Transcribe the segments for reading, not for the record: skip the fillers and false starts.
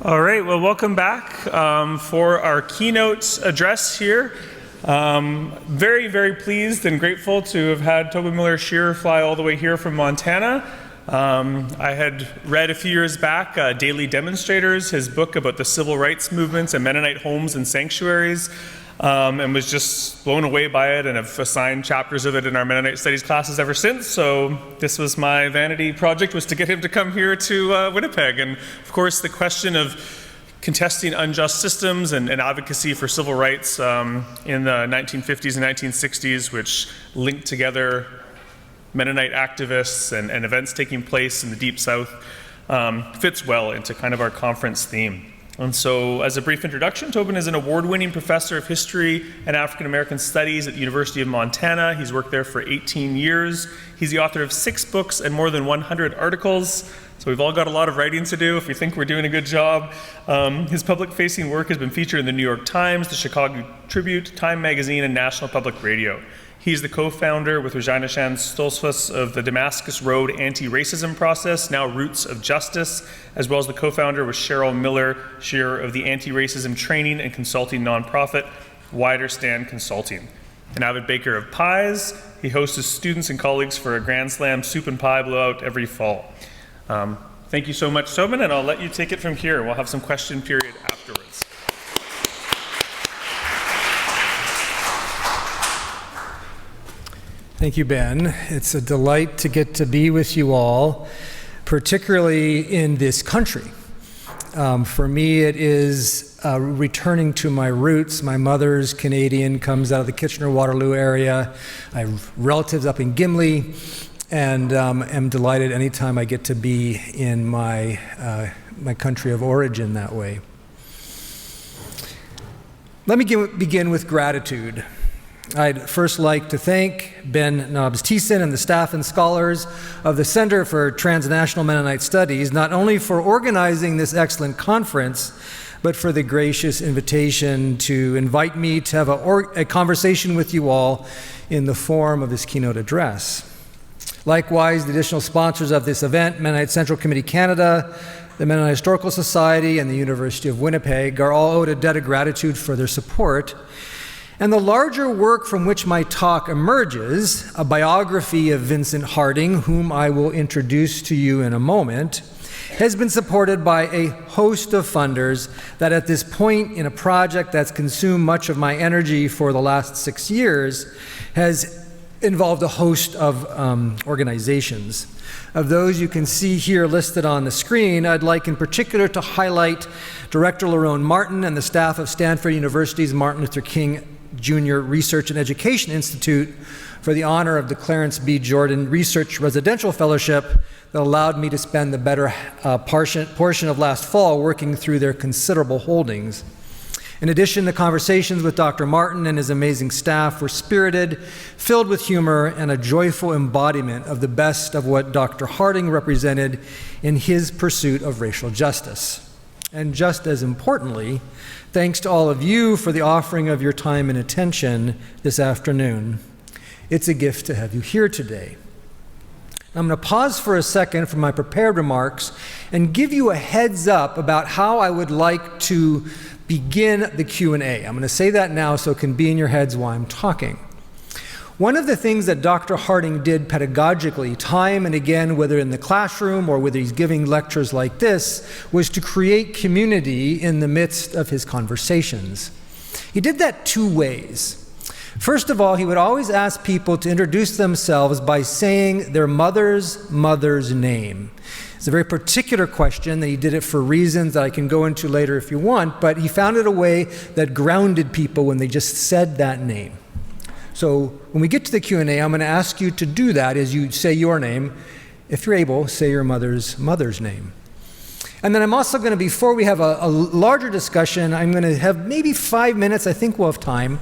All right, well, welcome back for our keynote address here. Very, very pleased and grateful to have had Tobin Shearer fly all the way here from Montana. I had read a few years back Daily Demonstrators, his book about the civil rights movements and Mennonite homes and sanctuaries, and was just blown away by it and have assigned chapters of it in our Mennonite studies classes ever since. So this was my vanity project, was to get him to come here to Winnipeg. And of course, the question of contesting unjust systems and advocacy for civil rights in the 1950s and 1960s, which linked together Mennonite activists and events taking place in the Deep South, fits well into kind of our conference theme. And so, as a brief introduction, Tobin is an award-winning professor of history and African American studies at the University of Montana. He's worked there for 18 years. He's the author of 6 books and more than 100 articles. So we've all got a lot of writing to do if we think we're doing a good job. His public-facing work has been featured in the New York Times, the Chicago Tribune, Time Magazine, and National Public Radio. He's the co-founder with Regina Shan-Stoltzfus of the Damascus Road Anti-Racism Process, now Roots of Justice, as well as the co-founder with Cheryl Shearer of the anti-racism training and consulting nonprofit, Wider Stand Consulting. An avid baker of pies, he hosts his students and colleagues for a Grand Slam soup and pie blowout every fall. Thank you so much, Tobin, and I'll let you take it from here. We'll have some question period afterwards. Thank you, Ben. It's a delight to get to be with you all, particularly in this country. For me, it is returning to my roots. My mother's Canadian, comes out of the Kitchener-Waterloo area. I have relatives up in Gimli, and am delighted anytime I get to be in my country of origin that way. Let me begin with gratitude. I'd first like to thank Ben Nobbs-Thiessen and the staff and scholars of the Center for Transnational Mennonite Studies, not only for organizing this excellent conference, but for the gracious invitation to invite me to have a conversation with you all in the form of this keynote address. Likewise, the additional sponsors of this event, Mennonite Central Committee Canada, the Mennonite Historical Society, and the University of Winnipeg, are all owed a debt of gratitude for their support. And the larger work from which my talk emerges, a biography of Vincent Harding, whom I will introduce to you in a moment, has been supported by a host of funders that at this point in a project that's consumed much of my energy for the last 6 years has involved a host of organizations. Of those you can see here listed on the screen, I'd like in particular to highlight Director Lerone Martin and the staff of Stanford University's Martin Luther King Jr. Research and Education Institute for the honor of the Clarence B. Jordan Research Residential Fellowship that allowed me to spend the better portion of last fall working through their considerable holdings. In addition, the conversations with Dr. Martin and his amazing staff were spirited, filled with humor, and a joyful embodiment of the best of what Dr. Harding represented in his pursuit of racial justice. And just as importantly, thanks to all of you for the offering of your time and attention this afternoon. It's a gift to have you here today. I'm going to pause for a second from my prepared remarks and give you a heads up about how I would like to begin the Q&A. I'm going to say that now so it can be in your heads while I'm talking. One of the things that Dr. Harding did pedagogically, time and again, whether in the classroom or whether he's giving lectures like this, was to create community in the midst of his conversations. He did that 2 ways. First of all, he would always ask people to introduce themselves by saying their mother's name. It's a very particular question, and he did it for reasons that I can go into later if you want, but he found it a way that grounded people when they just said that name. So when we get to the Q&A, I'm going to ask you to do that as you say your name. If you're able, say your mother's name. And then I'm also going to, before we have a larger discussion, I'm going to have maybe 5 minutes, I think we'll have time,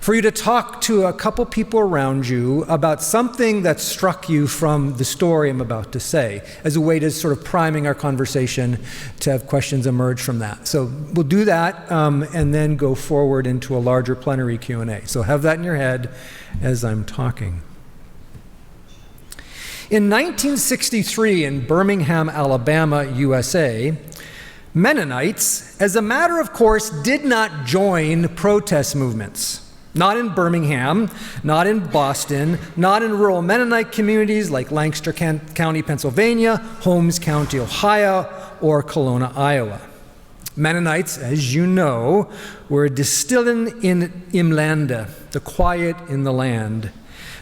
for you to talk to a couple people around you about something that struck you from the story I'm about to say, as a way to sort of priming our conversation to have questions emerge from that. So we'll do that and then go forward into a larger plenary Q&A. So have that in your head as I'm talking. In 1963 in Birmingham, Alabama, USA, Mennonites, as a matter of course, did not join protest movements. Not in Birmingham, not in Boston, not in rural Mennonite communities like Lancaster County, Pennsylvania, Holmes County, Ohio, or Kelowna, Iowa. Mennonites, as you know, were distillen in Imlanda, the quiet in the land.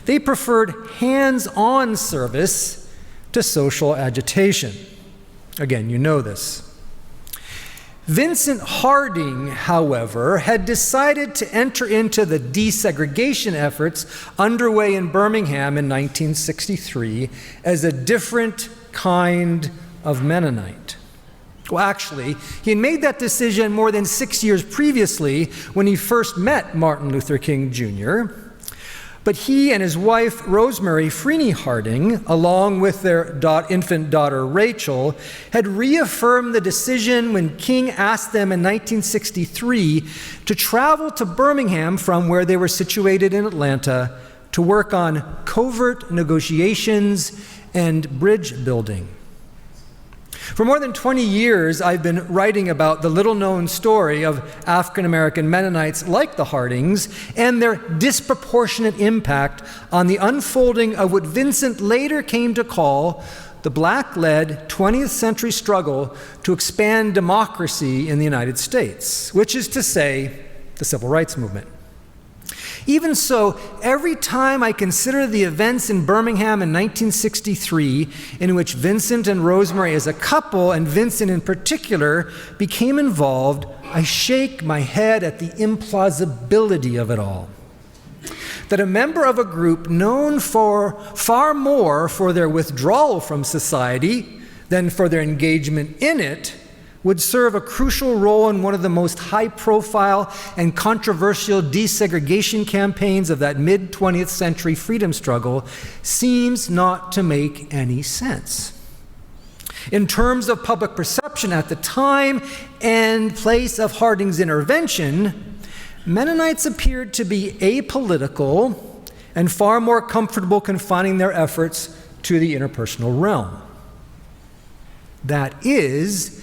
They preferred hands-on service to social agitation. Again, you know this. Vincent Harding, however, had decided to enter into the desegregation efforts underway in Birmingham in 1963 as a different kind of Mennonite. Well, actually, he had made that decision more than 6 years previously when he first met Martin Luther King Jr., but he and his wife, Rosemary Freeney Harding, along with their infant daughter, Rachel, had reaffirmed the decision when King asked them in 1963 to travel to Birmingham from where they were situated in Atlanta to work on covert negotiations and bridge building. For more than 20 years, I've been writing about the little-known story of African-American Mennonites like the Hardings and their disproportionate impact on the unfolding of what Vincent later came to call the Black-led 20th century struggle to expand democracy in the United States, which is to say, the Civil Rights Movement. Even so, every time I consider the events in Birmingham in 1963, in which Vincent and Rosemary as a couple, and Vincent in particular, became involved, I shake my head at the implausibility of it all. That a member of a group known for far more for their withdrawal from society than for their engagement in it would serve a crucial role in one of the most high-profile and controversial desegregation campaigns of that mid-20th century freedom struggle seems not to make any sense. In terms of public perception at the time and place of Harding's intervention, Mennonites appeared to be apolitical and far more comfortable confining their efforts to the interpersonal realm. That is,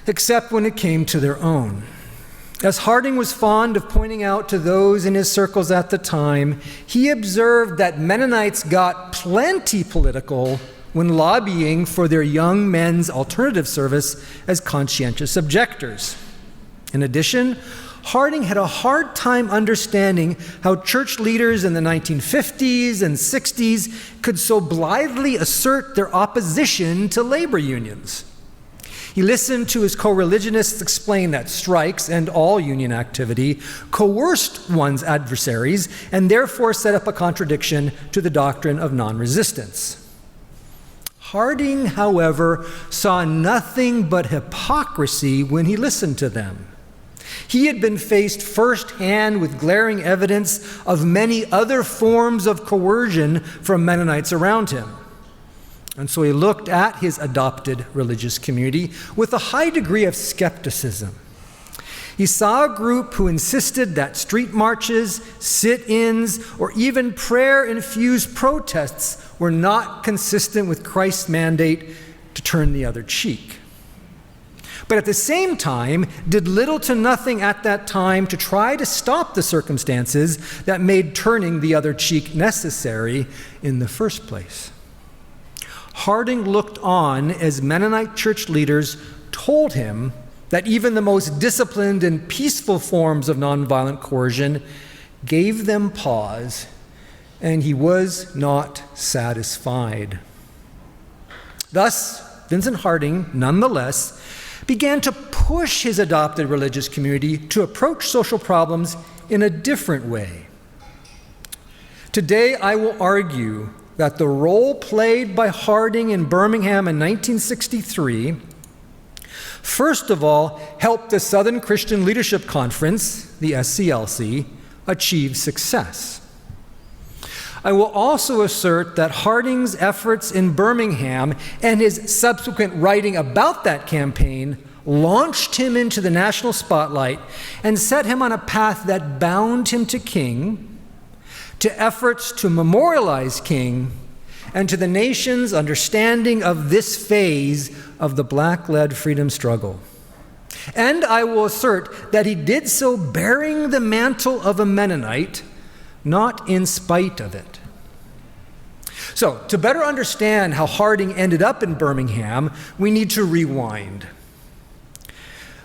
except when it came to their own. As Harding was fond of pointing out to those in his circles at the time, he observed that Mennonites got plenty political when lobbying for their young men's alternative service as conscientious objectors. In addition, Harding had a hard time understanding how church leaders in the 1950s and 60s could so blithely assert their opposition to labor unions. He listened to his co-religionists explain that strikes and all union activity coerced one's adversaries and therefore set up a contradiction to the doctrine of non-resistance. Harding, however, saw nothing but hypocrisy when he listened to them. He had been faced firsthand with glaring evidence of many other forms of coercion from Mennonites around him. And so he looked at his adopted religious community with a high degree of skepticism. He saw a group who insisted that street marches, sit-ins, or even prayer-infused protests were not consistent with Christ's mandate to turn the other cheek. But at the same time, did little to nothing at that time to try to stop the circumstances that made turning the other cheek necessary in the first place. Harding looked on as Mennonite church leaders told him that even the most disciplined and peaceful forms of nonviolent coercion gave them pause, and he was not satisfied. Thus, Vincent Harding, nonetheless, began to push his adopted religious community to approach social problems in a different way. Today, I will argue that the role played by Harding in Birmingham in 1963, first of all, helped the Southern Christian Leadership Conference, the SCLC, achieve success. I will also assert that Harding's efforts in Birmingham and his subsequent writing about that campaign launched him into the national spotlight and set him on a path that bound him to King, to efforts to memorialize King, and to the nation's understanding of this phase of the Black-led freedom struggle. And I will assert that he did so bearing the mantle of a Mennonite, not in spite of it. So, to better understand how Harding ended up in Birmingham, we need to rewind.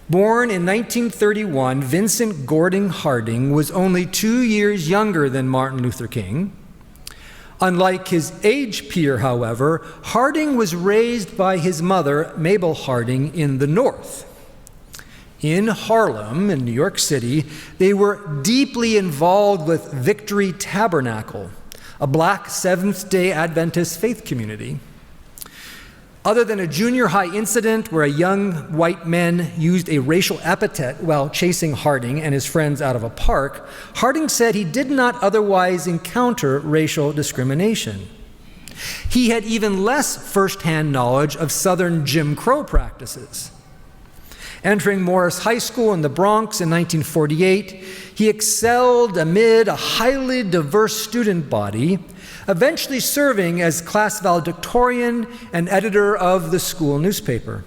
Born in 1931, Vincent Gordon Harding was only 2 years younger than Martin Luther King. Unlike his age peer, however, Harding was raised by his mother, Mabel Harding, in the North. In Harlem, in New York City, they were deeply involved with Victory Tabernacle, a black Seventh-day Adventist faith community. Other than a junior high incident where a young white man used a racial epithet while chasing Harding and his friends out of a park, Harding said he did not otherwise encounter racial discrimination. He had even less firsthand knowledge of Southern Jim Crow practices. Entering Morris High School in the Bronx in 1948, he excelled amid a highly diverse student body, eventually serving as class valedictorian and editor of the school newspaper.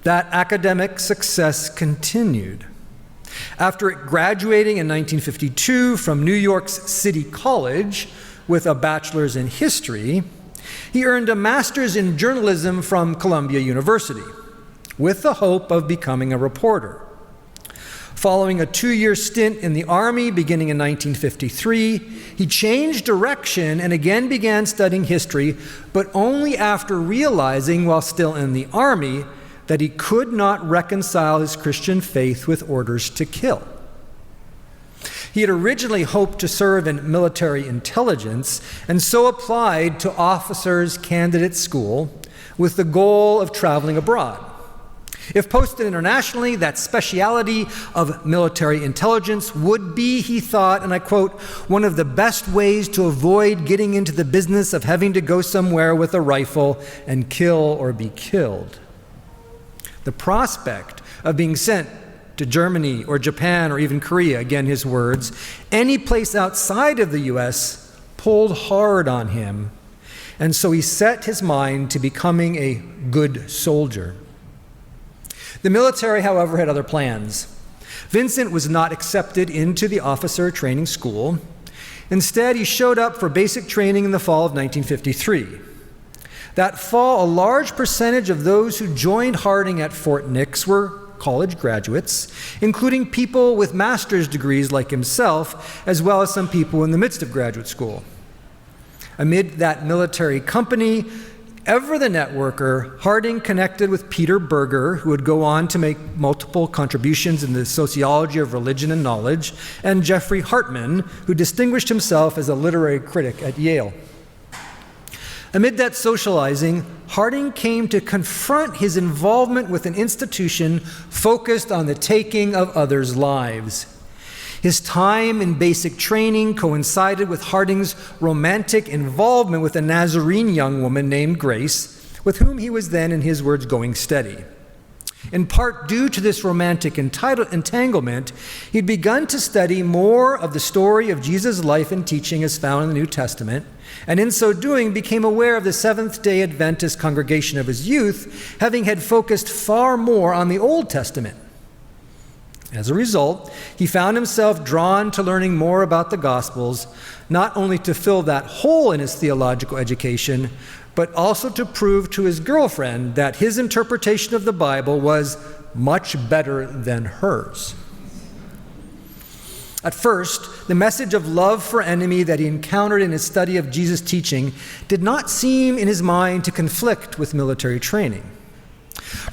That academic success continued. After graduating in 1952 from New York's City College with a bachelor's in history, he earned a master's in journalism from Columbia University, with the hope of becoming a reporter. Following a 2-year stint in the Army beginning in 1953, he changed direction and again began studying history, but only after realizing, while still in the Army, that he could not reconcile his Christian faith with orders to kill. He had originally hoped to serve in military intelligence and so applied to officers' candidate school with the goal of traveling abroad. If posted internationally, that specialty of military intelligence would be, he thought, and I quote, one of the best ways to avoid getting into the business of having to go somewhere with a rifle and kill or be killed. The prospect of being sent to Germany or Japan or even Korea, again his words, any place outside of the U.S. pulled hard on him, and so he set his mind to becoming a good soldier. The military, however, had other plans. Vincent was not accepted into the officer training school. Instead, he showed up for basic training in the fall of 1953. That fall, a large percentage of those who joined Harding at Fort Nix were college graduates, including people with master's degrees like himself, as well as some people in the midst of graduate school. Amid that military company, ever the networker, Harding connected with Peter Berger, who would go on to make multiple contributions in the sociology of religion and knowledge, and Jeffrey Hartman, who distinguished himself as a literary critic at Yale. Amid that socializing, Harding came to confront his involvement with an institution focused on the taking of others' lives. His time in basic training coincided with Harding's romantic involvement with a Nazarene young woman named Grace, with whom he was then, in his words, going steady. In part due to this romantic entanglement, he'd begun to study more of the story of Jesus' life and teaching as found in the New Testament, and in so doing became aware of the Seventh-day Adventist congregation of his youth, having had focused far more on the Old Testament. As a result, he found himself drawn to learning more about the Gospels, not only to fill that hole in his theological education, but also to prove to his girlfriend that his interpretation of the Bible was much better than hers. At first, the message of love for enemy that he encountered in his study of Jesus' teaching did not seem in his mind to conflict with military training.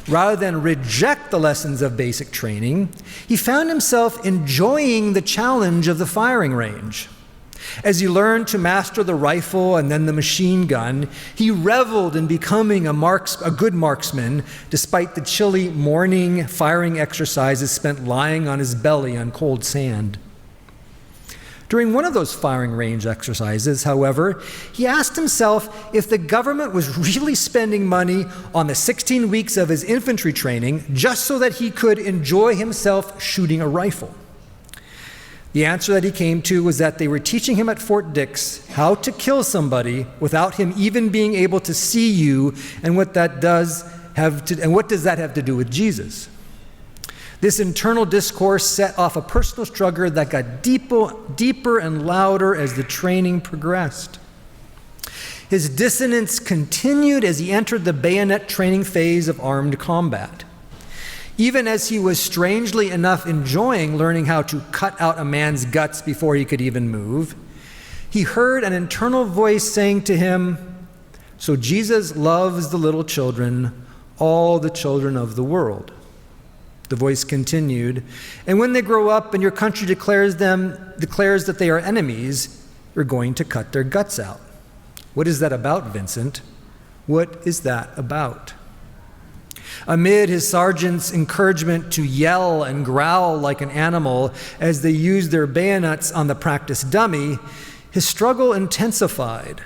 Rather than reject the lessons of basic training, he found himself enjoying the challenge of the firing range. As he learned to master the rifle and then the machine gun, he reveled in becoming a good marksman, despite the chilly morning firing exercises spent lying on his belly on cold sand. During one of those firing range exercises, however, he asked himself if the government was really spending money on the 16 weeks of his infantry training just so that he could enjoy himself shooting a rifle. The answer that he came to was that they were teaching him at Fort Dix how to kill somebody without him even being able to see you, and what does that have to do with Jesus? This internal discourse set off a personal struggle that got deeper and louder as the training progressed. His dissonance continued as he entered the bayonet training phase of armed combat. Even as he was strangely enough enjoying learning how to cut out a man's guts before he could even move, he heard an internal voice saying to him, "So Jesus loves the little children, all the children of the world." The voice continued, "And when they grow up and your country declares that they are enemies, you're going to cut their guts out." What is that about, Vincent? What is that about? Amid his sergeant's encouragement to yell and growl like an animal as they used their bayonets on the practice dummy, his struggle intensified.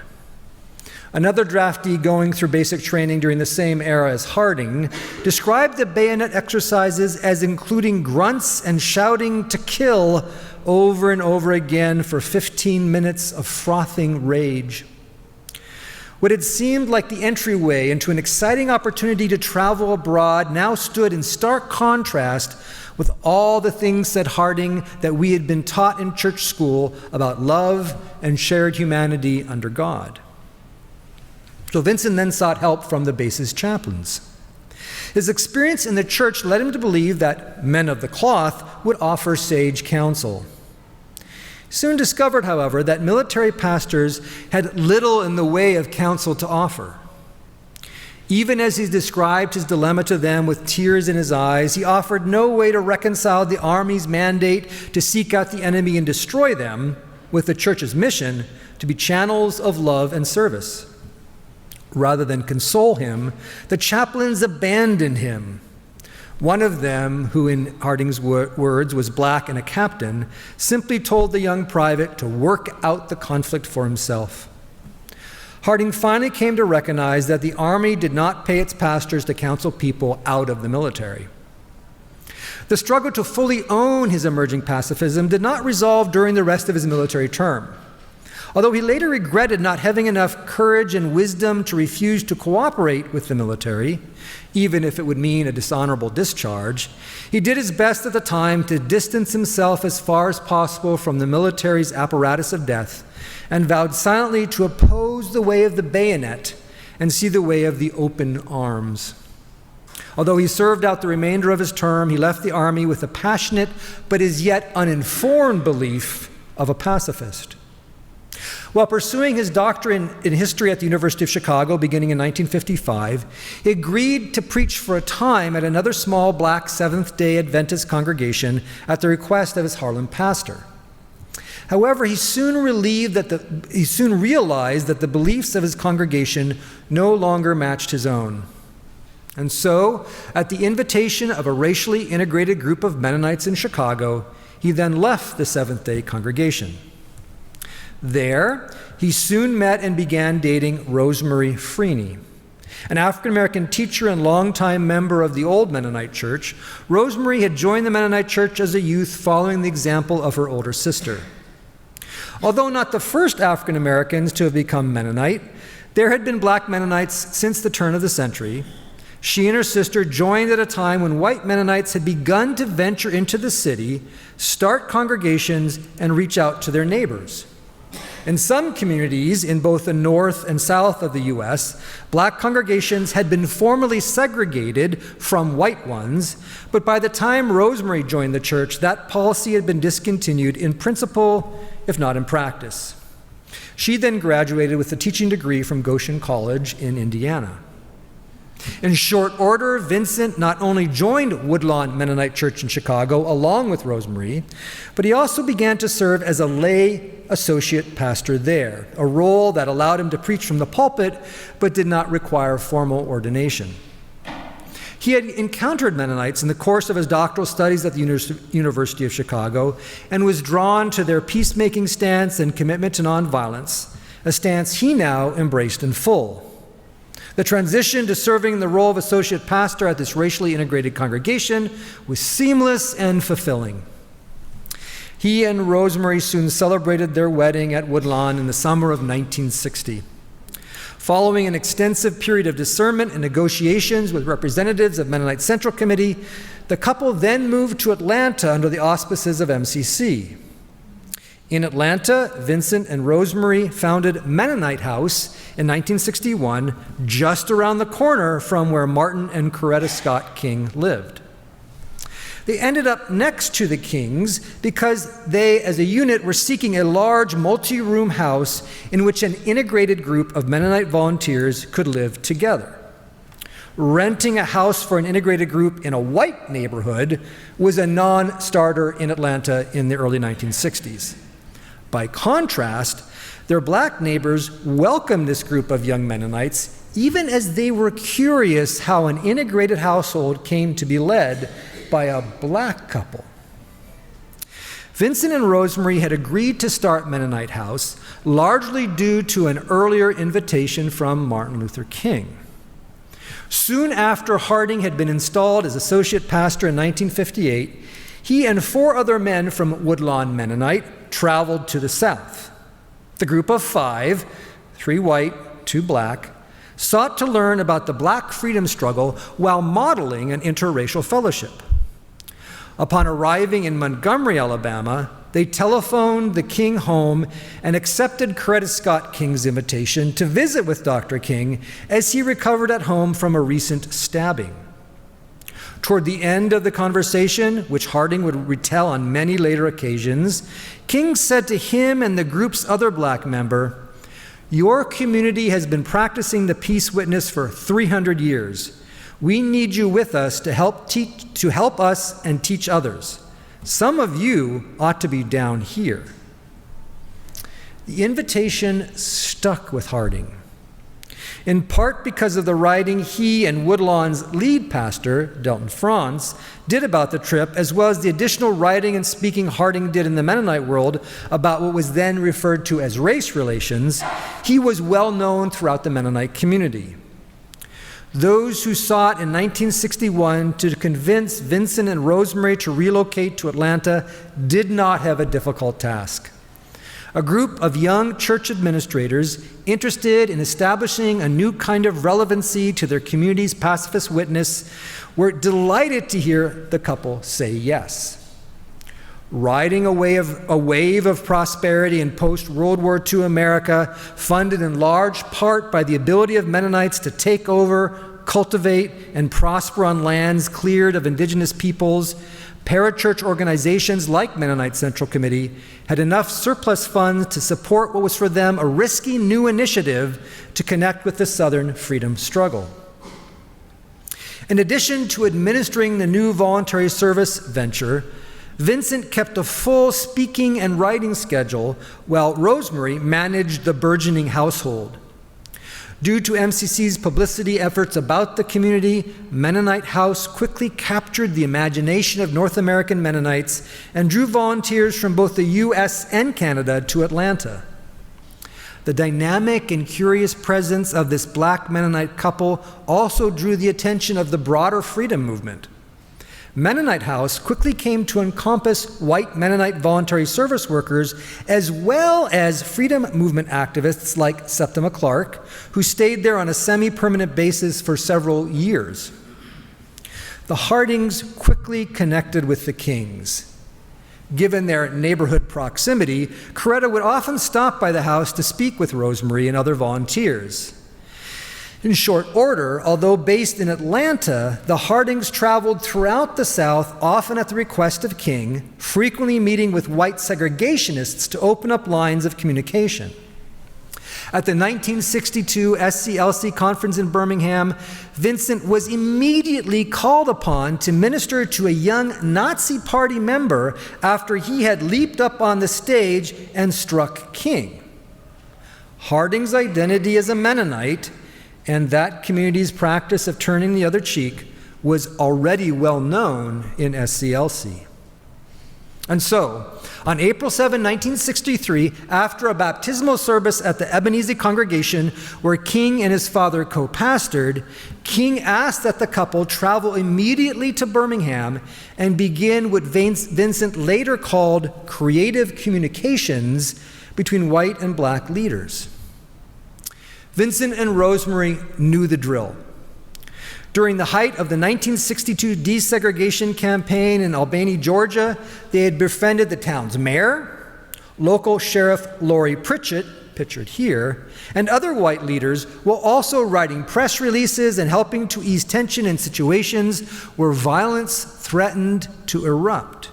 Another draftee going through basic training during the same era as Harding described the bayonet exercises as including grunts and shouting to kill over and over again for 15 minutes of frothing rage. What had seemed like the entryway into an exciting opportunity to travel abroad now stood in stark contrast with all the things, said Harding, that we had been taught in church school about love and shared humanity under God. So Vincent then sought help from the base's chaplains. His experience in the church led him to believe that men of the cloth would offer sage counsel. He soon discovered, however, that military pastors had little in the way of counsel to offer. Even as he described his dilemma to them with tears in his eyes, he offered no way to reconcile the army's mandate to seek out the enemy and destroy them with the church's mission to be channels of love and service. Rather than console him, the chaplains abandoned him. One of them, who in Harding's words was black and a captain, simply told the young private to work out the conflict for himself. Harding finally came to recognize that the Army did not pay its pastors to counsel people out of the military. The struggle to fully own his emerging pacifism did not resolve during the rest of his military term. Although he later regretted not having enough courage and wisdom to refuse to cooperate with the military, even if it would mean a dishonorable discharge, he did his best at the time to distance himself as far as possible from the military's apparatus of death and vowed silently to oppose the way of the bayonet and see the way of the open arms. Although he served out the remainder of his term, he left the Army with a passionate but as yet uninformed belief of a pacifist. While pursuing his doctorate in history at the University of Chicago beginning in 1955, he agreed to preach for a time at another small black Seventh-day Adventist congregation at the request of his Harlem pastor. However, he soon realized that the beliefs of his congregation no longer matched his own. And so, at the invitation of a racially integrated group of Mennonites in Chicago, he then left the Seventh-day congregation. There, he soon met and began dating Rosemary Freeney. An African-American teacher and longtime member of the old Mennonite church, Rosemary had joined the Mennonite church as a youth following the example of her older sister. Although not the first African-Americans to have become Mennonite, there had been black Mennonites since the turn of the century. She and her sister joined at a time when white Mennonites had begun to venture into the city, start congregations, and reach out to their neighbors. In some communities in both the north and south of the U.S., black congregations had been formally segregated from white ones, but by the time Rosemary joined the church, that policy had been discontinued in principle, if not in practice. She then graduated with a teaching degree from Goshen College in Indiana. In short order, Vincent not only joined Woodlawn Mennonite Church in Chicago along with Rosemary, but he also began to serve as a lay associate pastor there, a role that allowed him to preach from the pulpit but did not require formal ordination. He had encountered Mennonites in the course of his doctoral studies at the University of Chicago and was drawn to their peacemaking stance and commitment to nonviolence, a stance he now embraced in full. The transition to serving the role of associate pastor at this racially integrated congregation was seamless and fulfilling. He and Rosemary soon celebrated their wedding at Woodlawn in the summer of 1960. Following an extensive period of discernment and negotiations with representatives of Mennonite Central Committee, the couple then moved to Atlanta under the auspices of MCC. In Atlanta, Vincent and Rosemary founded Mennonite House in 1961, just around the corner from where Martin and Coretta Scott King lived. They ended up next to the Kings because they, as a unit, were seeking a large multi-room house in which an integrated group of Mennonite volunteers could live together. Renting a house for an integrated group in a white neighborhood was a non-starter in Atlanta in the early 1960s. By contrast, their black neighbors welcomed this group of young Mennonites, even as they were curious how an integrated household came to be led by a black couple. Vincent and Rosemary had agreed to start Mennonite House, largely due to an earlier invitation from Martin Luther King. Soon after Harding had been installed as associate pastor in 1958, he and 4 other men from Woodlawn Mennonite traveled to the South. The group of 5, 3 white, 2 black, sought to learn about the black freedom struggle while modeling an interracial fellowship. Upon arriving in Montgomery, Alabama, they telephoned the King home and accepted Coretta Scott King's invitation to visit with Dr. King as he recovered at home from a recent stabbing. Toward the end of the conversation, which Harding would retell on many later occasions, King said to him and the group's other black member, "Your community has been practicing the peace witness for 300 years. We need you with us to help us and teach others. Some of you ought to be down here." The invitation stuck with Harding, in part because of the writing he and Woodlawn's lead pastor, Delton Franz, did about the trip, as well as the additional writing and speaking Harding did in the Mennonite world about what was then referred to as race relations. He was well known throughout the Mennonite community. Those who sought in 1961 to convince Vincent and Rosemary to relocate to Atlanta did not have a difficult task. A group of young church administrators interested in establishing a new kind of relevancy to their community's pacifist witness were delighted to hear the couple say yes. Riding a wave of prosperity in post-World War II America, funded in large part by the ability of Mennonites to take over, cultivate, and prosper on lands cleared of indigenous peoples, parachurch organizations like Mennonite Central Committee had enough surplus funds to support what was for them a risky new initiative to connect with the Southern freedom struggle. In addition to administering the new voluntary service venture, Vincent kept a full speaking and writing schedule while Rosemary managed the burgeoning household. Due to MCC's publicity efforts about the community, Mennonite House quickly captured the imagination of North American Mennonites and drew volunteers from both the U.S. and Canada to Atlanta. The dynamic and curious presence of this black Mennonite couple also drew the attention of the broader freedom movement. Mennonite House quickly came to encompass white Mennonite voluntary service workers as well as freedom movement activists like Septima Clark, who stayed there on a semi-permanent basis for several years. The Hardings quickly connected with the Kings. Given their neighborhood proximity, Coretta would often stop by the house to speak with Rosemary and other volunteers. In short order, although based in Atlanta, the Hardings traveled throughout the South, often at the request of King, frequently meeting with white segregationists to open up lines of communication. At the 1962 SCLC conference in Birmingham, Vincent was immediately called upon to minister to a young Nazi Party member after he had leaped up on the stage and struck King. Harding's identity as a Mennonite and that community's practice of turning the other cheek was already well known in SCLC. And so, on April 7, 1963, after a baptismal service at the Ebenezer congregation where King and his father co-pastored, King asked that the couple travel immediately to Birmingham and begin what Vincent later called creative communications between white and black leaders. Vincent and Rosemary knew the drill. During the height of the 1962 desegregation campaign in Albany, Georgia, they had befriended the town's mayor, local Sheriff Laurie Pritchett, pictured here, and other white leaders, while also writing press releases and helping to ease tension in situations where violence threatened to erupt.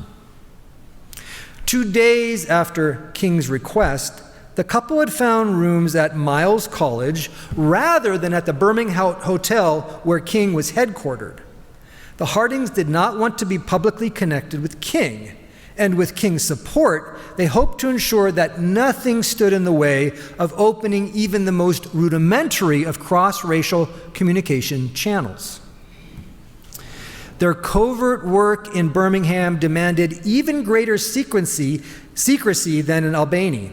2 days after King's request, the couple had found rooms at Miles College rather than at the Birmingham hotel where King was headquartered. The Hardings did not want to be publicly connected with King, and with King's support, they hoped to ensure that nothing stood in the way of opening even the most rudimentary of cross-racial communication channels. Their covert work in Birmingham demanded even greater secrecy than in Albany.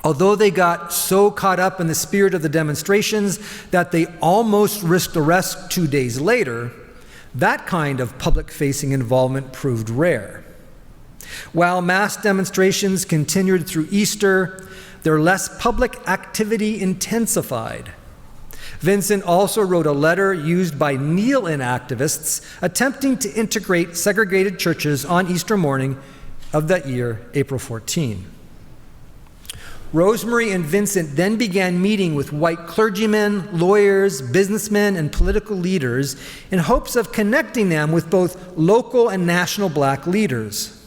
Although they got so caught up in the spirit of the demonstrations that they almost risked arrest 2 days later, that kind of public-facing involvement proved rare. While mass demonstrations continued through Easter, their less public activity intensified. Vincent also wrote a letter used by kneel-in activists attempting to integrate segregated churches on Easter morning of that year, April 14. Rosemary and Vincent then began meeting with white clergymen, lawyers, businessmen, and political leaders in hopes of connecting them with both local and national black leaders.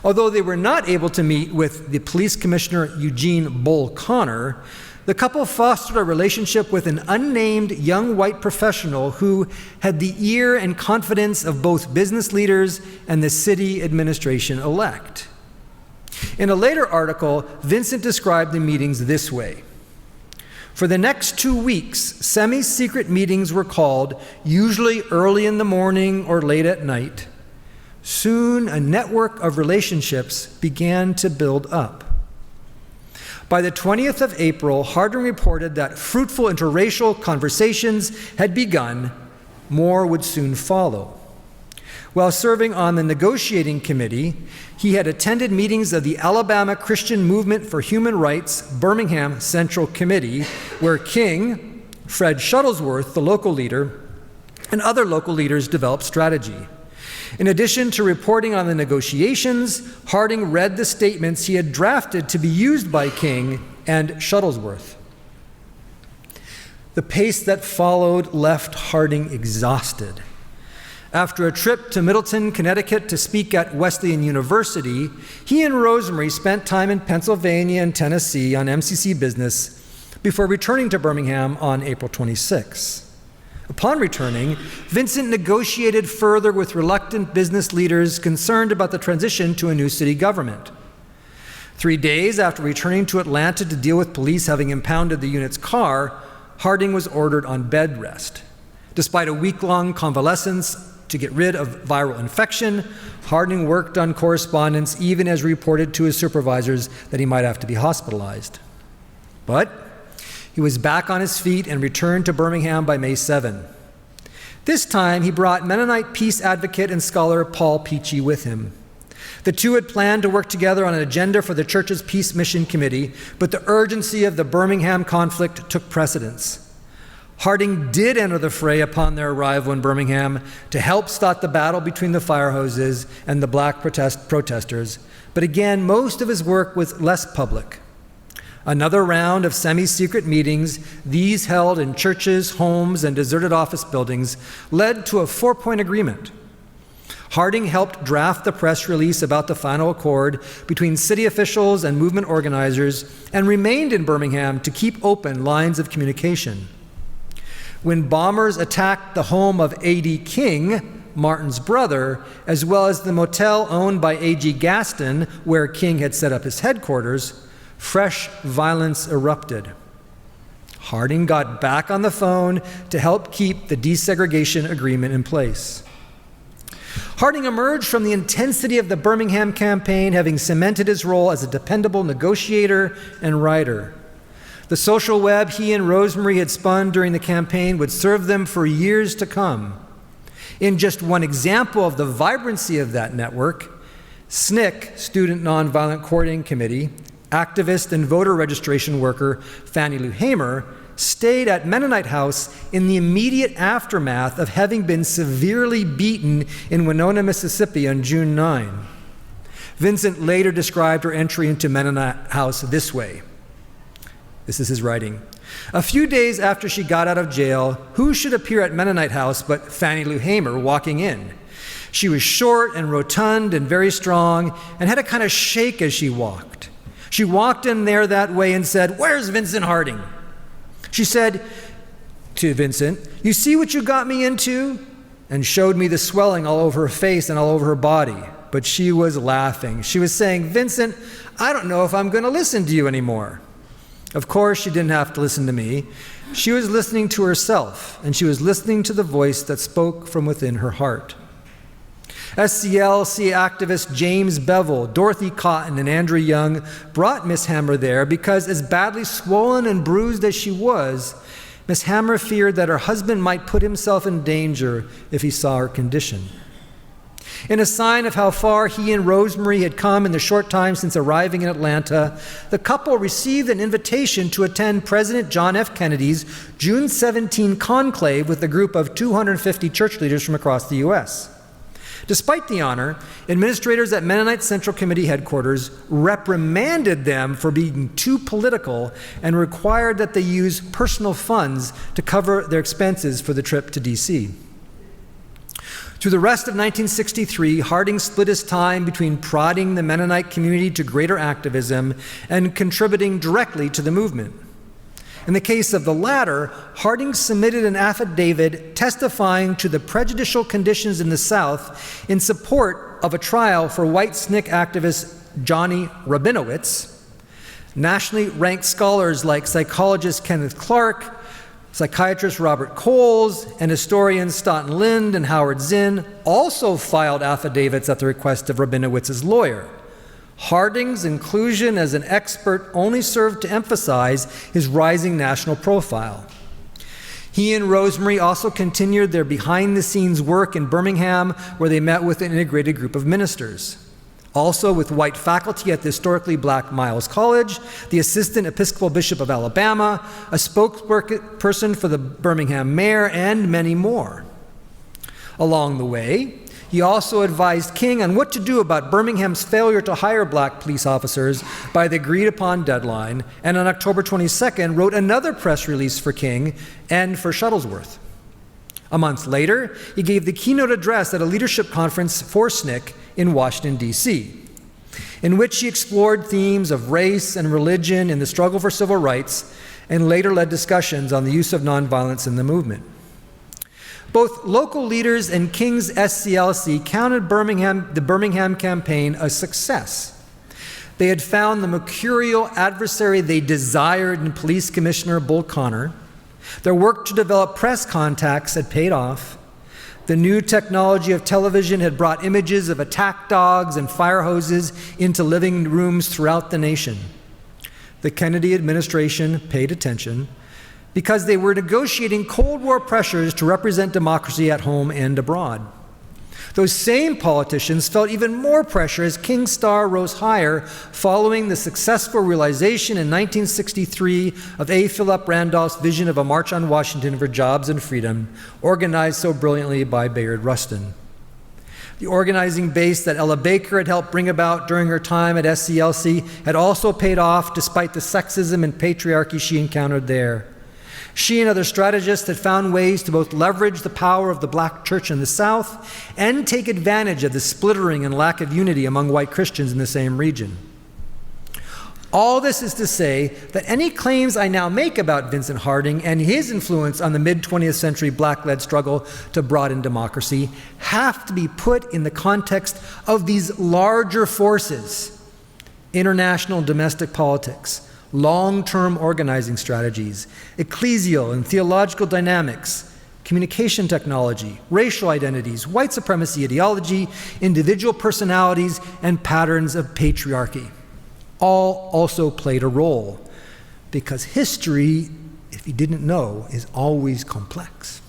Although they were not able to meet with the police commissioner Eugene Bull Connor, the couple fostered a relationship with an unnamed young white professional who had the ear and confidence of both business leaders and the city administration-elect. In a later article, Vincent described the meetings this way. For the next 2 weeks, semi-secret meetings were called, usually early in the morning or late at night. Soon, a network of relationships began to build up. By the 20th of April, Harding reported that fruitful interracial conversations had begun. More would soon follow. While serving on the negotiating committee, he had attended meetings of the Alabama Christian Movement for Human Rights Birmingham Central Committee, where King, Fred Shuttlesworth, the local leader, and other local leaders developed strategy. In addition to reporting on the negotiations, Harding read the statements he had drafted to be used by King and Shuttlesworth. The pace that followed left Harding exhausted. After a trip to Middleton, Connecticut to speak at Wesleyan University, he and Rosemary spent time in Pennsylvania and Tennessee on MCC business before returning to Birmingham on April 26. Upon returning, Vincent negotiated further with reluctant business leaders concerned about the transition to a new city government. 3 days after returning to Atlanta to deal with police having impounded the unit's car, Harding was ordered on bed rest. Despite a week-long convalescence to get rid of viral infection, Harding worked on correspondence even as reported to his supervisors that he might have to be hospitalized. But he was back on his feet and returned to Birmingham by May 7. This time, he brought Mennonite peace advocate and scholar Paul Peachy with him. The two had planned to work together on an agenda for the church's Peace Mission Committee, but the urgency of the Birmingham conflict took precedence. Harding did enter the fray upon their arrival in Birmingham to help start the battle between the fire hoses and the black protesters, but again, most of his work was less public. Another round of semi-secret meetings, these held in churches, homes, and deserted office buildings, led to a 4-point agreement. Harding helped draft the press release about the final accord between city officials and movement organizers and remained in Birmingham to keep open lines of communication. When bombers attacked the home of A.D. King, Martin's brother, as well as the motel owned by A.G. Gaston, where King had set up his headquarters, fresh violence erupted. Harding got back on the phone to help keep the desegregation agreement in place. Harding emerged from the intensity of the Birmingham campaign, having cemented his role as a dependable negotiator and writer. The social web he and Rosemary had spun during the campaign would serve them for years to come. In just one example of the vibrancy of that network, SNCC, Student Nonviolent Coordinating Committee, activist and voter registration worker Fannie Lou Hamer stayed at Mennonite House in the immediate aftermath of having been severely beaten in Winona, Mississippi on June 9. Vincent later described her entry into Mennonite House this way. This is his writing. A few days after she got out of jail, who should appear at Mennonite House but Fannie Lou Hamer walking in? She was short and rotund and very strong and had a kind of shake as she walked. She walked in there that way and said, "Where's Vincent Harding?" She said to Vincent, "You see what you got me into?" and showed me the swelling all over her face and all over her body. But she was laughing. She was saying, "Vincent, I don't know if I'm going to listen to you anymore." Of course, she didn't have to listen to me. She was listening to herself, and she was listening to the voice that spoke from within her heart. SCLC activists James Bevel, Dorothy Cotton, and Andrew Young brought Miss Hammer there because, as badly swollen and bruised as she was, Miss Hammer feared that her husband might put himself in danger if he saw her condition. In a sign of how far he and Rosemary had come in the short time since arriving in Atlanta, the couple received an invitation to attend President John F. Kennedy's June 17 conclave with a group of 250 church leaders from across the U.S. Despite the honor, administrators at Mennonite Central Committee headquarters reprimanded them for being too political and required that they use personal funds to cover their expenses for the trip to D.C. Through the rest of 1963, Harding split his time between prodding the Mennonite community to greater activism and contributing directly to the movement. In the case of the latter, Harding submitted an affidavit testifying to the prejudicial conditions in the South in support of a trial for white SNCC activist Johnny Rabinowitz. Nationally ranked scholars like psychologist Kenneth Clark, psychiatrist Robert Coles, and historians Stoughton Lind and Howard Zinn also filed affidavits at the request of Rabinowitz's lawyer. Harding's inclusion as an expert only served to emphasize his rising national profile. He and Rosemary also continued their behind-the-scenes work in Birmingham, where they met with an integrated group of ministers. Also with white faculty at the historically black Miles College, the Assistant Episcopal Bishop of Alabama, a spokesperson for the Birmingham mayor, and many more. Along the way, he also advised King on what to do about Birmingham's failure to hire black police officers by the agreed-upon deadline, and on October 22nd wrote another press release for King and for Shuttlesworth. A month later, he gave the keynote address at a leadership conference for SNCC in Washington, D.C., in which he explored themes of race and religion in the struggle for civil rights and later led discussions on the use of nonviolence in the movement. Both local leaders and King's SCLC counted the Birmingham campaign a success. They had found the mercurial adversary they desired in Police Commissioner Bull Connor. Their work to develop press contacts had paid off. The new technology of television had brought images of attack dogs and fire hoses into living rooms throughout the nation. The Kennedy administration paid attention because they were negotiating Cold War pressures to represent democracy at home and abroad. Those same politicians felt even more pressure as King's star rose higher following the successful realization in 1963 of A. Philip Randolph's vision of a March on Washington for Jobs and Freedom, organized so brilliantly by Bayard Rustin. The organizing base that Ella Baker had helped bring about during her time at SCLC had also paid off despite the sexism and patriarchy she encountered there. She and other strategists had found ways to both leverage the power of the black church in the South and take advantage of the splittering and lack of unity among white Christians in the same region. All this is to say that any claims I now make about Vincent Harding and his influence on the mid-20th century black-led struggle to broaden democracy have to be put in the context of these larger forces: international and domestic politics, long-term organizing strategies, ecclesial and theological dynamics, communication technology, racial identities, white supremacy ideology, individual personalities, and patterns of patriarchy. All also played a role, because history, if you didn't know, is always complex.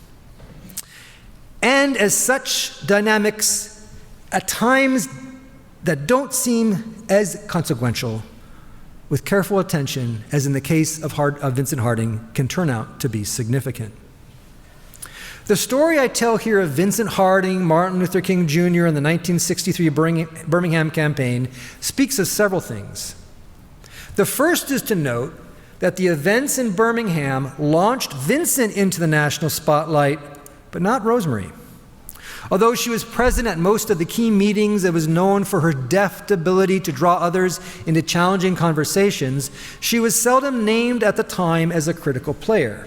And as such dynamics, at times that don't seem as consequential, with careful attention, as in the case of Vincent Harding, can turn out to be significant. The story I tell here of Vincent Harding, Martin Luther King Jr., and the 1963 Birmingham campaign speaks of several things. The first is to note that the events in Birmingham launched Vincent into the national spotlight, but not Rosemary. Although she was present at most of the key meetings and was known for her deft ability to draw others into challenging conversations, she was seldom named at the time as a critical player.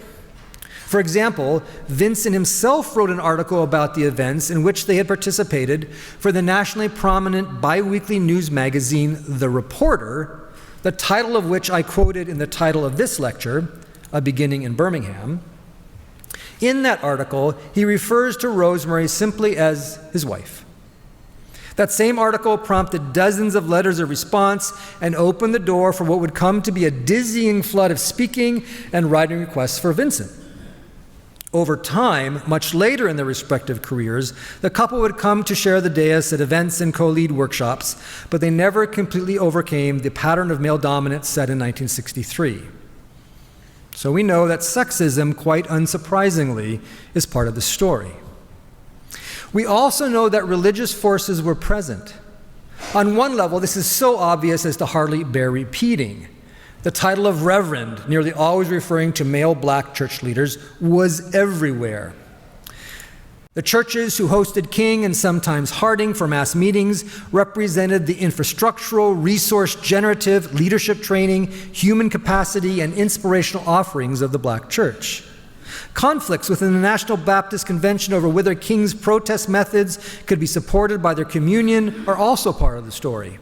For example, Vincent himself wrote an article about the events in which they had participated for the nationally prominent biweekly news magazine, The Reporter, the title of which I quoted in the title of this lecture, A Beginning in Birmingham. In that article, he refers to Rosemary simply as his wife. That same article prompted dozens of letters of response and opened the door for what would come to be a dizzying flood of speaking and writing requests for Vincent. Over time, much later in their respective careers, the couple would come to share the dais at events and co-lead workshops, but they never completely overcame the pattern of male dominance set in 1963. So we know that sexism, quite unsurprisingly, is part of the story. We also know that religious forces were present. On one level, this is so obvious as to hardly bear repeating. The title of Reverend, nearly always referring to male black church leaders, was everywhere. The churches who hosted King and sometimes Harding for mass meetings represented the infrastructural, resource-generative, leadership training, human capacity, and inspirational offerings of the black church. Conflicts within the National Baptist Convention over whether King's protest methods could be supported by their communion are also part of the story.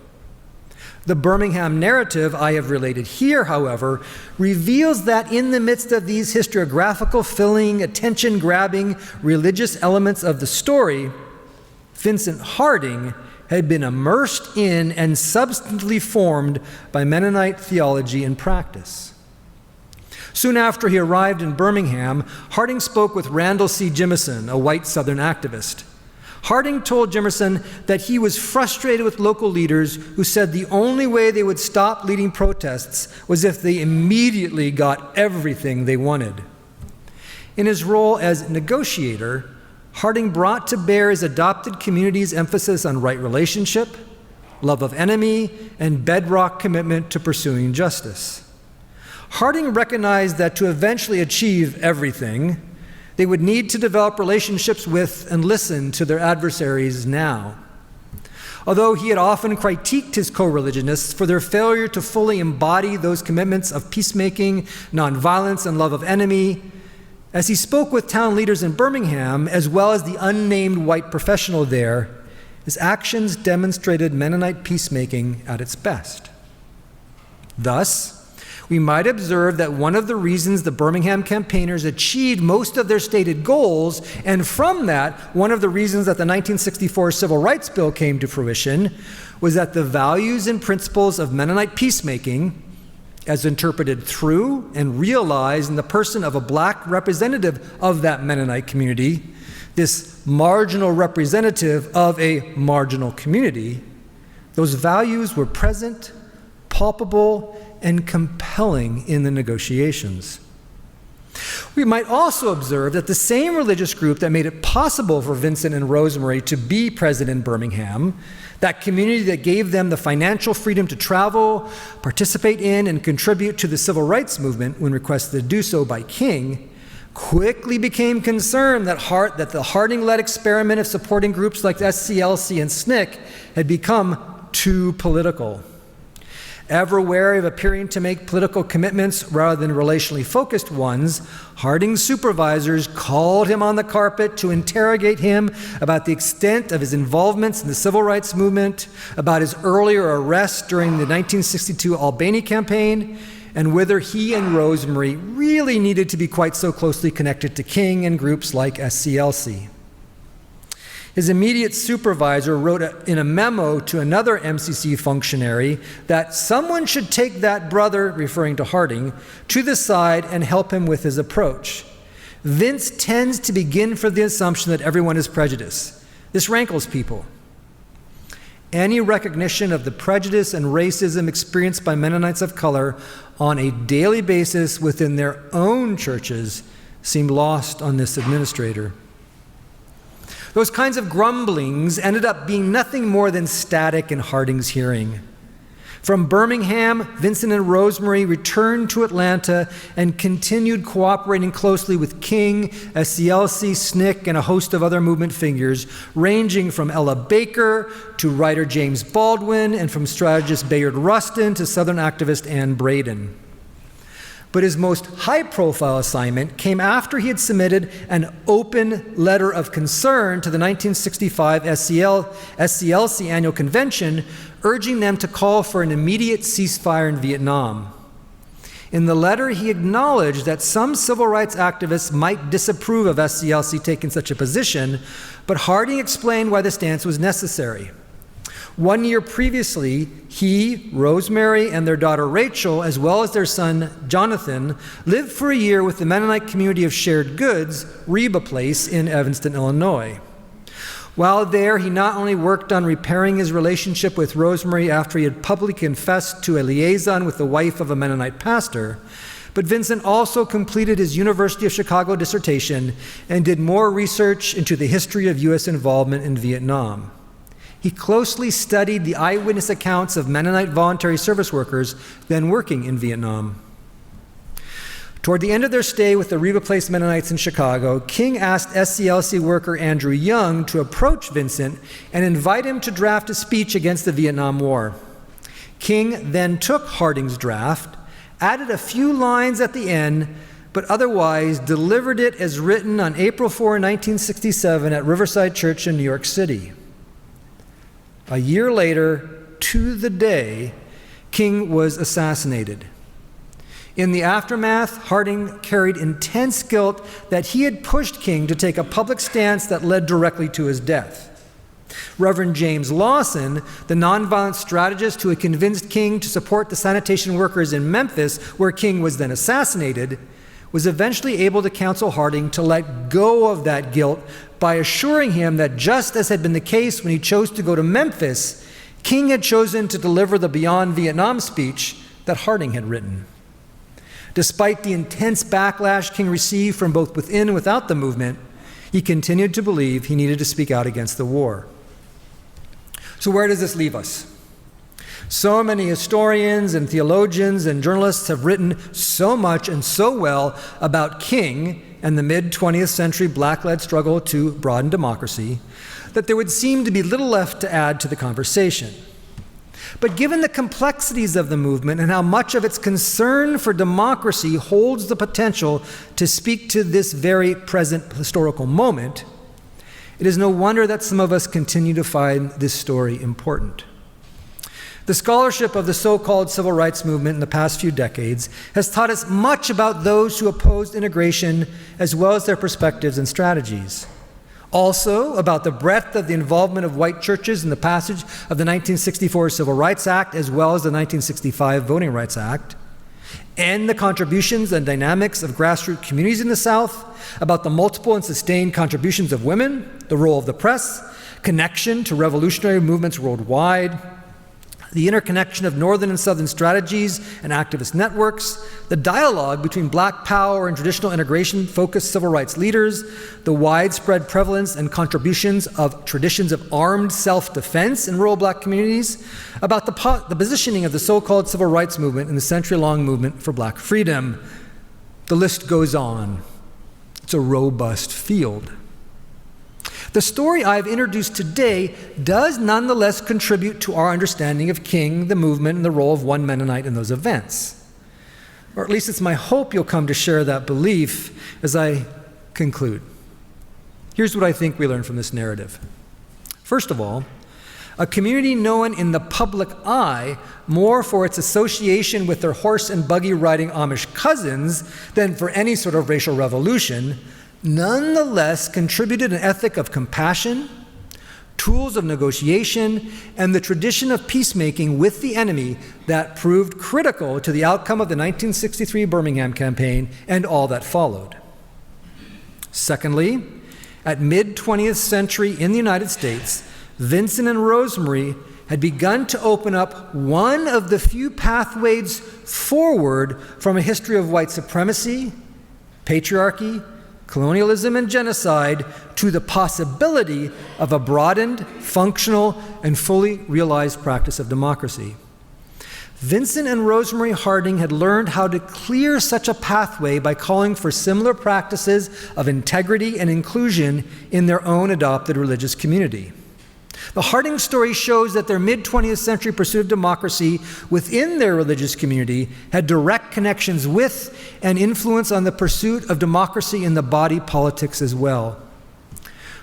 The Birmingham narrative I have related here, however, reveals that in the midst of these historiographical filling, attention-grabbing religious elements of the story, Vincent Harding had been immersed in and substantively formed by Mennonite theology and practice. Soon after he arrived in Birmingham, Harding spoke with Randall C. Jimison, a white Southern activist. Harding told Jimison that he was frustrated with local leaders who said the only way they would stop leading protests was if they immediately got everything they wanted. In his role as negotiator, Harding brought to bear his adopted community's emphasis on right relationship, love of enemy, and bedrock commitment to pursuing justice. Harding recognized that to eventually achieve everything, they would need to develop relationships with and listen to their adversaries now. Although he had often critiqued his co-religionists for their failure to fully embody those commitments of peacemaking, nonviolence, and love of enemy, as he spoke with town leaders in Birmingham, as well as the unnamed white professional there, his actions demonstrated Mennonite peacemaking at its best. Thus, we might observe that one of the reasons the Birmingham campaigners achieved most of their stated goals, and from that, one of the reasons that the 1964 Civil Rights Bill came to fruition, was that the values and principles of Mennonite peacemaking, as interpreted through and realized in the person of a black representative of that Mennonite community, this marginal representative of a marginal community, those values were present, palpable, and compelling in the negotiations. We might also observe that the same religious group that made it possible for Vincent and Rosemary to be present in Birmingham, that community that gave them the financial freedom to travel, participate in, and contribute to the civil rights movement when requested to do so by King, quickly became concerned that the Harding-led experiment of supporting groups like SCLC and SNCC had become too political. Ever wary of appearing to make political commitments rather than relationally focused ones, Harding's supervisors called him on the carpet to interrogate him about the extent of his involvements in the civil rights movement, about his earlier arrest during the 1962 Albany campaign, and whether he and Rosemary really needed to be quite so closely connected to King and groups like SCLC. His immediate supervisor wrote in a memo to another MCC functionary that someone should take that brother, referring to Harding, to the side and help him with his approach. Vince tends to begin from the assumption that everyone is prejudiced. This rankles people. any recognition of the prejudice and racism experienced by Mennonites of color on a daily basis within their own churches seemed lost on this administrator. Those kinds of grumblings ended up being nothing more than static in Harding's hearing. From Birmingham, Vincent and Rosemary returned to Atlanta and continued cooperating closely with King, SCLC, SNCC, and a host of other movement figures, ranging from Ella Baker to writer James Baldwin, and from strategist Bayard Rustin to Southern activist Ann Braden. But his most high-profile assignment came after he had submitted an open letter of concern to the 1965 SCLC Annual Convention, urging them to call for an immediate ceasefire in Vietnam. In the letter, he acknowledged that some civil rights activists might disapprove of SCLC taking such a position, but Harding explained why the stance was necessary. 1 year previously, he, Rosemary, and their daughter Rachel, as well as their son Jonathan, lived for a year with the Mennonite community of Shared Goods, Reba Place, in Evanston, Illinois. While there, he not only worked on repairing his relationship with Rosemary after he had publicly confessed to a liaison with the wife of a Mennonite pastor, but Vincent also completed his University of Chicago dissertation and did more research into the history of U.S. involvement in Vietnam. He closely studied the eyewitness accounts of Mennonite voluntary service workers then working in Vietnam. Toward the end of their stay with the Reba Place Mennonites in Chicago, King asked SCLC worker Andrew Young to approach Vincent and invite him to draft a speech against the Vietnam War. King then took Harding's draft, added a few lines at the end, but otherwise delivered it as written on April 4, 1967 at Riverside Church in New York City. A year later, to the day, King was assassinated. In the aftermath, Harding carried intense guilt that he had pushed King to take a public stance that led directly to his death. Reverend James Lawson, the nonviolent strategist who had convinced King to support the sanitation workers in Memphis, where King was then assassinated, was eventually able to counsel Harding to let go of that guilt by assuring him that just as had been the case when he chose to go to Memphis, King had chosen to deliver the Beyond Vietnam speech that Harding had written. Despite the intense backlash King received from both within and without the movement, he continued to believe he needed to speak out against the war. So where does this leave us? So many historians and theologians and journalists have written so much and so well about King and the mid-20th century black-led struggle to broaden democracy that there would seem to be little left to add to the conversation. But given the complexities of the movement and how much of its concern for democracy holds the potential to speak to this very present historical moment, it is no wonder that some of us continue to find this story important. The scholarship of the so-called civil rights movement in the past few decades has taught us much about those who opposed integration, as well as their perspectives and strategies. Also, about the breadth of the involvement of white churches in the passage of the 1964 Civil Rights Act, as well as the 1965 Voting Rights Act, and the contributions and dynamics of grassroots communities in the South, about the multiple and sustained contributions of women, the role of the press, connection to revolutionary movements worldwide, the interconnection of northern and southern strategies and activist networks, the dialogue between black power and traditional integration-focused civil rights leaders, the widespread prevalence and contributions of traditions of armed self-defense in rural black communities, about the positioning of the so-called civil rights movement in the century-long movement for black freedom. The list goes on. It's a robust field. The story I've introduced today does nonetheless contribute to our understanding of King, the movement, and the role of one Mennonite in those events. Or at least it's my hope you'll come to share that belief as I conclude. Here's what I think we learn from this narrative. First of all, a community known in the public eye more for its association with their horse and buggy riding Amish cousins than for any sort of racial revolution, nonetheless contributed an ethic of compassion, tools of negotiation, and the tradition of peacemaking with the enemy that proved critical to the outcome of the 1963 Birmingham campaign and all that followed. Secondly, at mid-20th century in the United States, Vincent and Rosemary had begun to open up one of the few pathways forward from a history of white supremacy, patriarchy, colonialism, and genocide to the possibility of a broadened, functional, and fully realized practice of democracy. Vincent and Rosemary Harding had learned how to clear such a pathway by calling for similar practices of integrity and inclusion in their own adopted religious community. The Harding story shows that their mid-20th century pursuit of democracy within their religious community had direct connections with and influence on the pursuit of democracy in the body politics as well.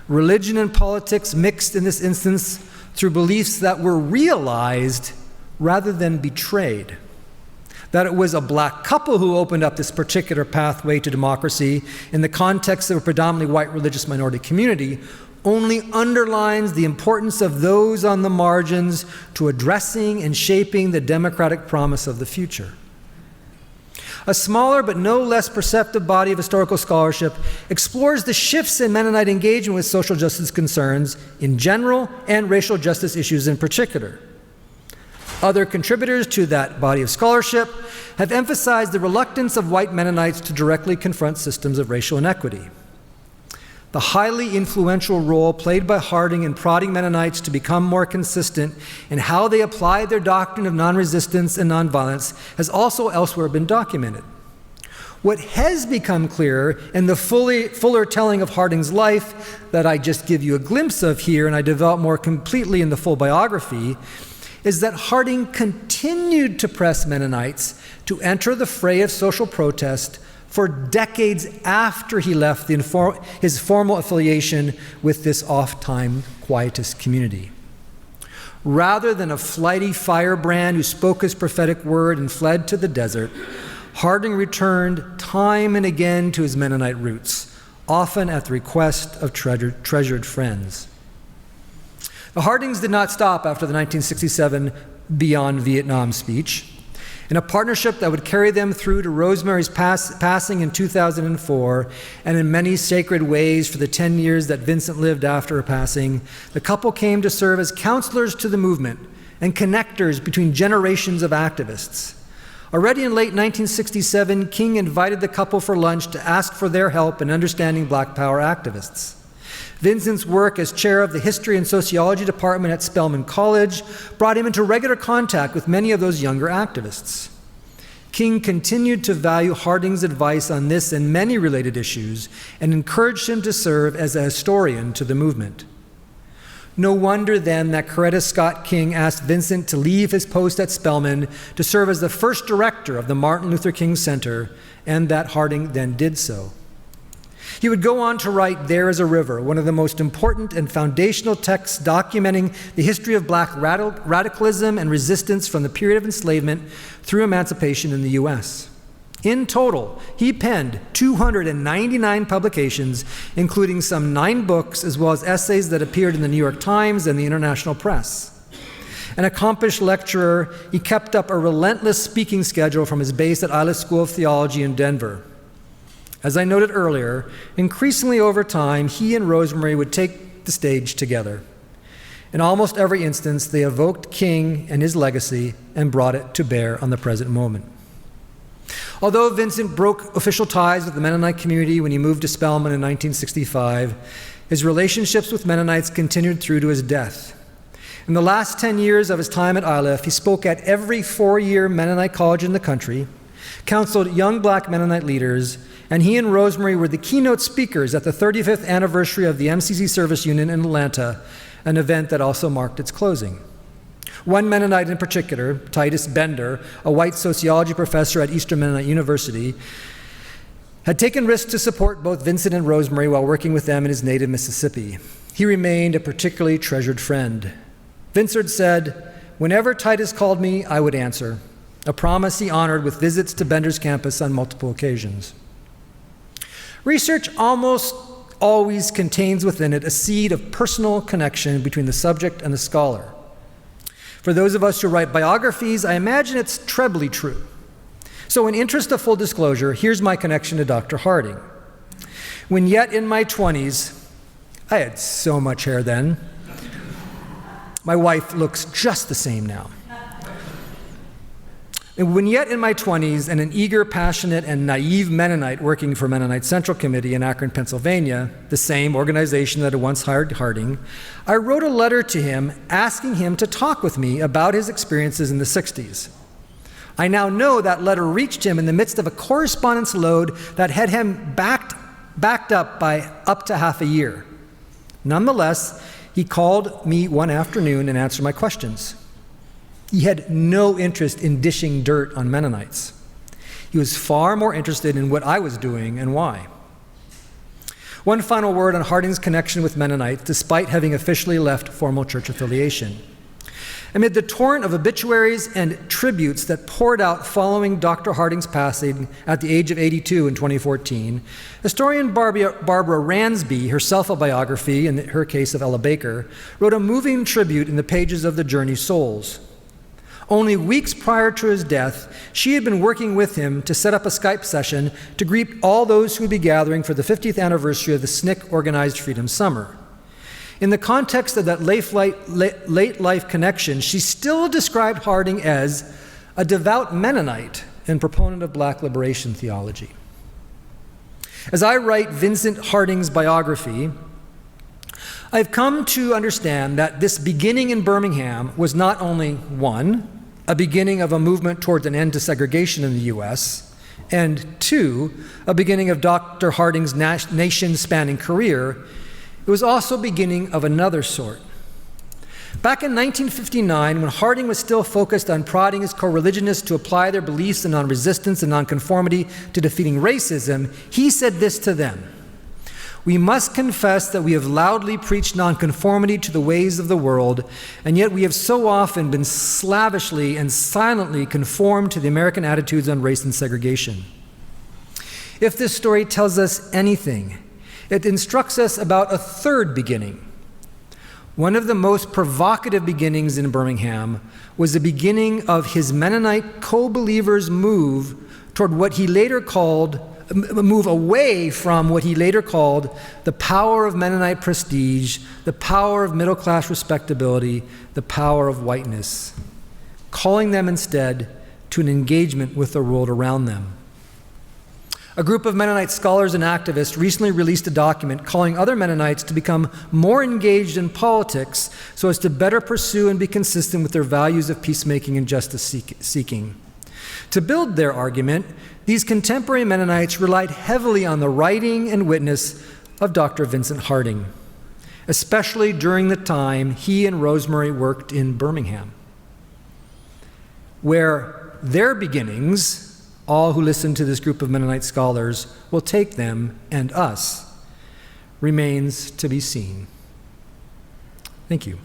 Religion and politics mixed in this instance through beliefs that were realized rather than betrayed. That it was a black couple who opened up this particular pathway to democracy in the context of a predominantly white religious minority community only underlines the importance of those on the margins to addressing and shaping the democratic promise of the future. A smaller but no less perceptive body of historical scholarship explores the shifts in Mennonite engagement with social justice concerns in general and racial justice issues in particular. Other contributors to that body of scholarship have emphasized the reluctance of white Mennonites to directly confront systems of racial inequity. The highly influential role played by Harding in prodding Mennonites to become more consistent in how they applied their doctrine of non-resistance and nonviolence has also elsewhere been documented. What has become clearer in the fuller telling of Harding's life that I just give you a glimpse of here and I develop more completely in the full biography is that Harding continued to press Mennonites to enter the fray of social protest for decades after he left his formal affiliation with this oft-time quietist community. Rather than a flighty firebrand who spoke his prophetic word and fled to the desert, Harding returned time and again to his Mennonite roots, often at the request of treasured friends. The Hardings did not stop after the 1967 Beyond Vietnam speech. In a partnership that would carry them through to Rosemary's passing in 2004, and in many sacred ways for the 10 years that Vincent lived after her passing, the couple came to serve as counselors to the movement and connectors between generations of activists. Already in late 1967, King invited the couple for lunch to ask for their help in understanding Black Power activists. Vincent's work as chair of the History and Sociology Department at Spelman College brought him into regular contact with many of those younger activists. King continued to value Harding's advice on this and many related issues and encouraged him to serve as a historian to the movement. No wonder then that Coretta Scott King asked Vincent to leave his post at Spelman to serve as the first director of the Martin Luther King Center, and that Harding then did so. He would go on to write There is a River, one of the most important and foundational texts documenting the history of Black radicalism and resistance from the period of enslavement through emancipation in the U.S. In total, he penned 299 publications, including some 9 books, as well as essays that appeared in the New York Times and the international press. An accomplished lecturer, he kept up a relentless speaking schedule from his base at Isla School of Theology in Denver. As I noted earlier, increasingly over time, he and Rosemary would take the stage together. In almost every instance, they evoked King and his legacy and brought it to bear on the present moment. Although Vincent broke official ties with the Mennonite community when he moved to Spelman in 1965, his relationships with Mennonites continued through to his death. In the last 10 years of his time at ILEF, he spoke at every 4-year Mennonite college in the country, counseled young Black Mennonite leaders, and he and Rosemary were the keynote speakers at the 35th anniversary of the MCC Service Union in Atlanta, an event that also marked its closing. One Mennonite in particular, Titus Bender, a white sociology professor at Eastern Mennonite University, had taken risks to support both Vincent and Rosemary while working with them in his native Mississippi. He remained a particularly treasured friend. Vincent said, "Whenever Titus called me, I would answer," a promise he honored with visits to Bender's campus on multiple occasions. Research almost always contains within it a seed of personal connection between the subject and the scholar. For those of us who write biographies, I imagine it's trebly true. So in interest of full disclosure, here's my connection to Dr. Harding. When yet in my 20s, I had so much hair then, My wife looks just the same now. And when yet in my 20s and an eager, passionate, and naive Mennonite working for Mennonite Central Committee in Akron, Pennsylvania, the same organization that had once hired Harding, I wrote a letter to him asking him to talk with me about his experiences in the 60s. I now know that letter reached him in the midst of a correspondence load that had him backed up by up to half a year. Nonetheless, he called me one afternoon and answered my questions. He had no interest in dishing dirt on Mennonites. He was far more interested in what I was doing and why. One final word on Harding's connection with Mennonites, despite having officially left formal church affiliation. Amid the torrent of obituaries and tributes that poured out following Dr. Harding's passing at the age of 82 in 2014, historian Barbara Ransby, herself a biography, in her case of Ella Baker, wrote a moving tribute in the pages of the Journey Souls. Only weeks prior to his death, she had been working with him to set up a Skype session to greet all those who would be gathering for the 50th anniversary of the SNCC organized Freedom Summer. In the context of that late life connection, she still described Harding as a devout Mennonite and proponent of black liberation theology. As I write Vincent Harding's biography, I've come to understand that this beginning in Birmingham was not only, one, a beginning of a movement towards an end to segregation in the U.S., and two, a beginning of Dr. Harding's nation-spanning career. It was also beginning of another sort. Back in 1959, when Harding was still focused on prodding his co-religionists to apply their beliefs in non-resistance and nonconformity to defeating racism, he said this to them: "We must confess that we have loudly preached nonconformity to the ways of the world, and yet we have so often been slavishly and silently conformed to the American attitudes on race and segregation." If this story tells us anything, it instructs us about a third beginning. One of the most provocative beginnings in Birmingham was the beginning of his Mennonite co-believers' move toward what he later called move away from what he later called the power of Mennonite prestige, the power of middle-class respectability, the power of whiteness, calling them instead to an engagement with the world around them. A group of Mennonite scholars and activists recently released a document calling other Mennonites to become more engaged in politics so as to better pursue and be consistent with their values of peacemaking and justice seeking. To build their argument, these contemporary Mennonites relied heavily on the writing and witness of Dr. Vincent Harding, especially during the time he and Rosemary worked in Birmingham, where their beginnings, all who listen to this group of Mennonite scholars, will take them and us, remains to be seen. Thank you.